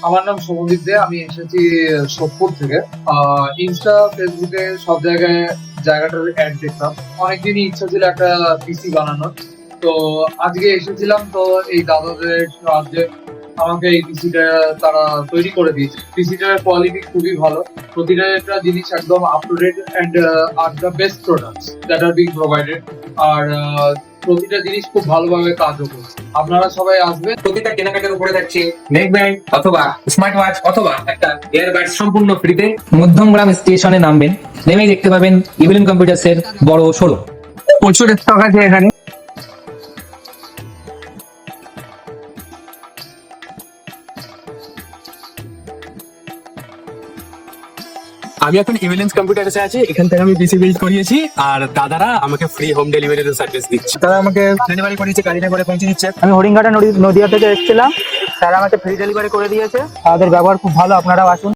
আমার নাম সৌমদীপ দে। আমি এসেছি সোদপুর থেকে। ইনস্টা, ফেসবুকে সব জায়গাটার অ্যাড দেখতাম। অনেকদিনই ইচ্ছা ছিল একটা পিসি বানানোর। তো আজকে এসেছিলাম, তো এই দাদাদের সাহায্যে আমাকে এই পিসিটা তারা তৈরি করে দিয়েছে। পিসিটার কোয়ালিটি খুবই ভালো। প্রতিটা একটা জিনিস একদম আপ টু ডেট অ্যান্ড আর the best products that are being provided. আর প্রতিটা জিনিস খুব ভালোভাবে কাজও করছে। আপনারা সবাই আসবেন। প্রতিটা কেনাকাটার উপরে থাকছে নেক ব্যান্ড অথবা স্মার্ট ওয়াচ অথবা একটা এয়ারবাড সম্পূর্ণ ফ্রিতে। মধ্যমগ্রাম স্টেশনে নামবেন, নেমেই দেখতে পাবেন ইভিলিন কম্পিউটার্স এর বড় শোরুম। প্রচুর স্টক আছে এখানে। আমি এখন ইভিলেন্স কম্পিউটারসে আছি। এখান থেকে আমি পিসি বিল্ড করিয়েছি, আর দাদারা আমাকে ফ্রি হোম ডেলিভারির সার্ভিস দিচ্ছে। তারা আমাকে ডেলিভারি করিয়েছে, গাড়িতে করে পৌঁছে দিচ্ছে। আমি হরিঙ্গাটা নদিয়া থেকে এসেছিলাম, তারা আমাকে ফ্রি ডেলিভারি করে দিয়েছে। তাদের ব্যবহার খুব ভালো, আপনারাও আসুন।